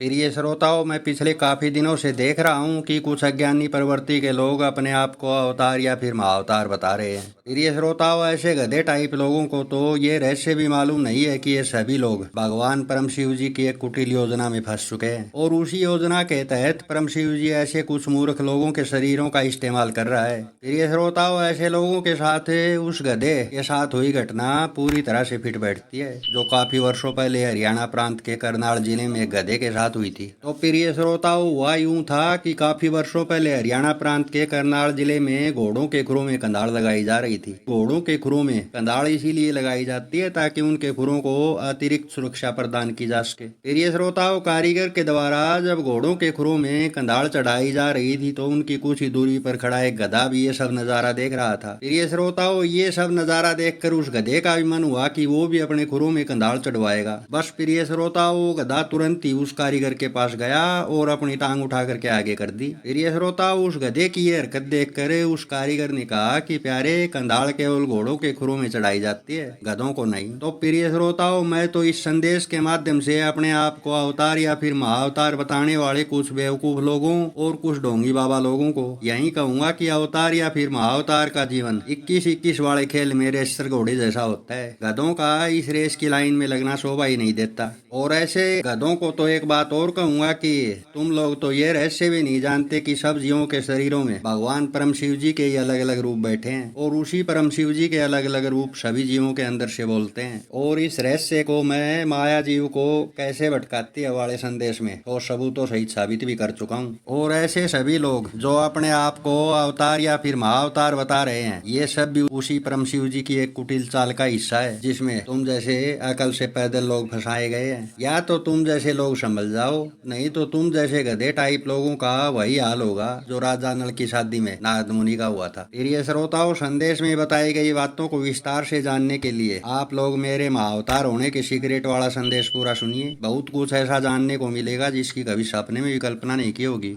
प्रिय श्रोताओं, मैं पिछले काफी दिनों से देख रहा हूँ कि कुछ अज्ञानी प्रवृत्ति के लोग अपने आप को अवतार या फिर महाअवतार बता रहे हैं। प्रिय श्रोताओं, ऐसे गधे टाइप लोगों को तो ये रहस्य भी मालूम नहीं है कि ये सभी लोग भगवान परम शिव जी की एक कुटिल योजना में फंस चुके हैं और उसी योजना के तहत परम शिव जी ऐसे कुछ मूर्ख लोगों के शरीरों का इस्तेमाल कर रहा है। प्रिय श्रोताओं, ऐसे लोगों के साथ उस गधे के साथ हुई घटना पूरी तरह से फिट बैठती है, जो काफी वर्षों पहले हरियाणा प्रांत के करनाल जिले में एक गधे के साथ हुई थी। तो प्रिय श्रोताओं, हुआ यूं था कि काफी वर्षों पहले हरियाणा प्रांत के करनाल जिले में घोड़ों के खुरों में कंधाड़ लगाई जा रही थी। घोड़ों के खुरों में कंधाड़ इसीलिए लगाई जाती है ताकि उनके खुरों को अतिरिक्त सुरक्षा प्रदान की जा सके। प्रिय श्रोताओं, कारीगर के द्वारा जब घोड़ों के खुरों में कंधाड़ चढ़ाई जा रही थी तो उनकी कुछ ही दूरी पर खड़ा एक गधा भी ये सब नजारा देख रहा था। प्रिय श्रोताओं, ये सब नजारा देखकर उस गधे का भी मन हुआ कि वो भी अपने खुरों में कंधाड़ चढ़वाएगा। बस प्रिय श्रोताओं, गधा तुरंत ही उस कारीगर के पास गया और अपनी टांग उठा करके आगे कर दी। प्रिय श्रोताओं, उस गधे की ये हरकत देखकर उस कारीगर ने कहा कि प्यारे, कंधाड़ केवल घोड़ों के खुरों में चढ़ाई जाती है, गधों को नहीं। तो प्रिय श्रोताओं, मैं तो इस संदेश के माध्यम से अपने आप को अवतार या फिर महाअवतार बताने वाले कुछ बेवकूफ लोगों और कुछ ढोंगी बाबा लोगों को यही कहूंगा कि अवतार या फिर महाअवतार का जीवन 21-21 वाले खेल में रेसर घोड़े जैसा होता है। गधों का इस रेस की लाइन में लगना शोभा ही नहीं देता। और ऐसे गधों को तो एक बात और कहूंगा कि तुम लोग तो ये रहस्य भी नहीं जानते कि सब जीवों के शरीरों में भगवान परम शिव जी के अलग अलग रूप बैठे हैं और उसी परम शिव जी के अलग अलग रूप सभी जीवों के अंदर से बोलते हैं। और इस रहस्य को मैं माया जीव को कैसे भटकाती है वाले संदेश में तो सबूतों सहित साबित भी कर चुका हूँ। और ऐसे सभी लोग जो अपने आप को अवतार या फिर महाअवतार बता रहे हैं, ये सब भी उसी परम शिव जी की एक कुटिल चाल का हिस्सा है, जिसमें तुम जैसे अकल से पैदल लोग फंसाए गए हैं। या तो तुम जैसे लोग संभल जाओ, नहीं तो तुम जैसे गधे टाइप लोगों का वही हाल होगा जो राजा नल की शादी में नारद मुनि का हुआ था। प्रिय श्रोताओं, संदेश में बताई गई बातों को विस्तार से जानने के लिए आप लोग मेरे महाअवतार होने के सीक्रेट वाला संदेश पूरा सुनिए। बहुत कुछ ऐसा जानने को मिलेगा जिसकी कभी सपने में भी कल्पना नहीं की होगी।